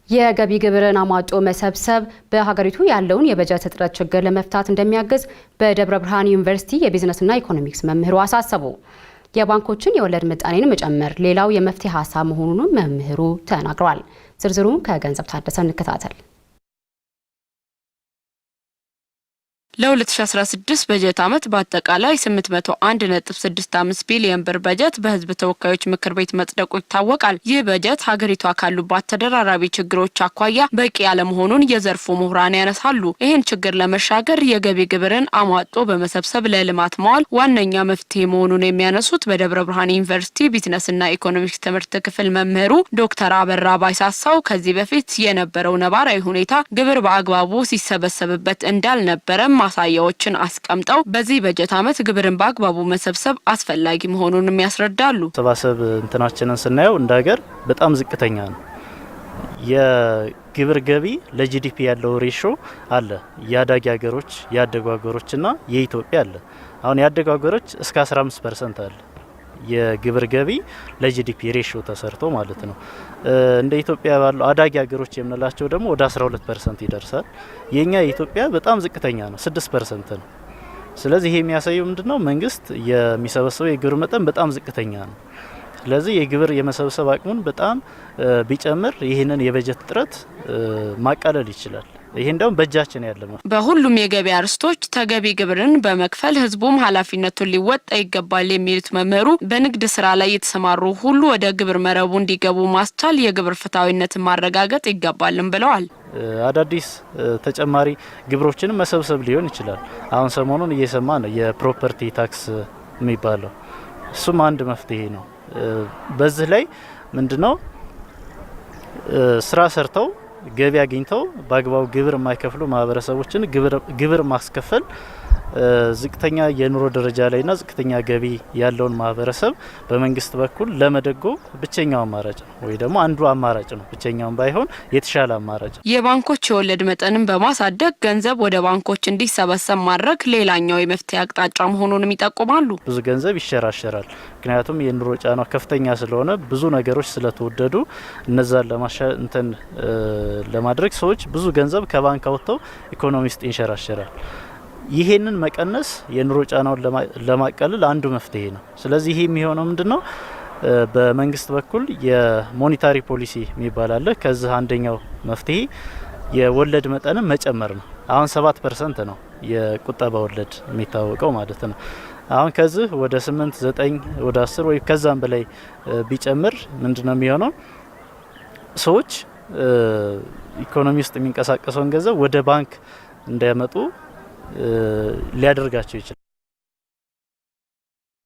የገቢ ግብርን አሟጦ መሰብሰብ በሀገሪቱ ያለውን የበጀት እጥረት ችግር ለመፍታት እንደሚያግዝ በደብረ ብርሃን ዩኒቨርሲቲ የቢዝነስና ኢኮኖሚክስ መምህሩ አሳሰቡ። የባንኮችን የወለድ ምጣኔን መጨመር ሌላው የመፍትሄ ሀሳብ መሆኑን መምህሩ ተናግረዋል። ዝርዝሩን ከገንዘብ ታደሰ እንከታተል። ለ2016 በጀት ዓመት በአጠቃላይ 801.65 ቢሊዮን ብር በጀት በህዝብ ተወካዮች ምክር ቤት መጽደቁ ይታወቃል። ይህ በጀት ሀገሪቷ ካሉባት ተደራራቢ ችግሮች አኳያ በቂ ያለመሆኑን የዘርፉ ምሁራን ያነሳሉ። ይህን ችግር ለመሻገር የገቢ ግብርን አሟጦ በመሰብሰብ ለልማት ማዋል ዋነኛ መፍትሄ መሆኑን የሚያነሱት በደብረ ብርሃን ዩኒቨርሲቲ ቢዝነስና ኢኮኖሚክስ ትምህርት ክፍል መምህሩ ዶክተር አበራ ባይሳሳው ከዚህ በፊት የነበረው ነባራዊ ሁኔታ ግብር በአግባቡ ሲሰበሰብበት እንዳልነበረ ማሳያዎችን አስቀምጠው በዚህ በጀት ዓመት ግብርን በአግባቡ መሰብሰብ አስፈላጊ መሆኑን ያስረዳሉ። ሰባሰብ እንትናችንን ስናየው እንደሀገር በጣም ዝቅተኛ ነው። የግብር ገቢ ለጂዲፒ ያለው ሬሾ አለ። ያዳጊ ሀገሮች፣ ያደጉ ሀገሮችና የኢትዮጵያ አለ። አሁን ያደጉ ሀገሮች እስከ 15% አለ የግብር ገቢ ለጂዲፒ ሬሾ ተሰርቶ ማለት ነው። እንደ ኢትዮጵያ ባሉ አዳጊ ሀገሮች የምንላቸው ደግሞ ወደ 12% ይደርሳል። የኛ የኢትዮጵያ በጣም ዝቅተኛ ነው፣ 6% ነው። ስለዚህ ይሄ የሚያሳየው ምንድነው? መንግስት የሚሰበሰበው የግብር መጠን በጣም ዝቅተኛ ነው። ስለዚህ የግብር የመሰብሰብ አቅሙን በጣም ቢጨምር ይህንን የበጀት እጥረት ማቃለል ይችላል። ይሄ እንደውም በእጃችን ያለ ነው። በሁሉም የገቢ አርስቶች ተገቢ ግብርን በመክፈል ህዝቡም ኃላፊነቱን ሊወጣ ይገባል የሚሉት መምህሩ በንግድ ስራ ላይ የተሰማሩ ሁሉ ወደ ግብር መረቡ እንዲገቡ ማስቻል የግብር ፍትሐዊነትን ማረጋገጥ ይገባልም ብለዋል። አዳዲስ ተጨማሪ ግብሮችን መሰብሰብ ሊሆን ይችላል። አሁን ሰሞኑን እየሰማ ነው የፕሮፐርቲ ታክስ የሚባለው፣ እሱም አንድ መፍትሄ ነው። በዚህ ላይ ምንድነው ስራ ሰርተው ገቢ አግኝተው በአግባቡ ግብር የማይከፍሉ ማህበረሰቦችን ግብር ማስከፈል ዝቅተኛ የኑሮ ደረጃ ላይና ዝቅተኛ ገቢ ያለውን ማህበረሰብ በመንግስት በኩል ለመደጎም ብቸኛው አማራጭ ነው፣ ወይ ደግሞ አንዱ አማራጭ ነው። ብቸኛውም ባይሆን የተሻለ አማራጭ ነው። የባንኮች የወለድ መጠንን በማሳደግ ገንዘብ ወደ ባንኮች እንዲሰበሰብ ማድረግ ሌላኛው የመፍትሄ አቅጣጫ መሆኑንም ይጠቁማሉ። ብዙ ገንዘብ ይሸራሸራል። ምክንያቱም የኑሮ ጫናው ከፍተኛ ስለሆነ ብዙ ነገሮች ስለተወደዱ እነዛን ለማድረግ ሰዎች ብዙ ገንዘብ ከባንክ አውጥተው ኢኮኖሚ ውስጥ ይንሸራሸራል። ይሄንን መቀነስ የኑሮ ጫናውን ለማቀለል አንዱ መፍትሄ ነው። ስለዚህ ይሄ የሚሆነው ምንድነው? በመንግስት በኩል የሞኔታሪ ፖሊሲ የሚባል አለ። ከዚህ አንደኛው መፍትሄ የወለድ መጠንን መጨመር ነው። አሁን 7% ነው የቁጠባ ወለድ የሚታወቀው ማለት ነው። አሁን ከዚህ ወደ 8፣ 9 ወደ 10 ወይ ከዛም በላይ ቢጨምር ምንድነው የሚሆነው? ሰዎች ኢኮኖሚ ውስጥ የሚንቀሳቀሰውን ገንዘብ ወደ ባንክ እንዳያመጡ ሊያደርጋቸው ይችላል።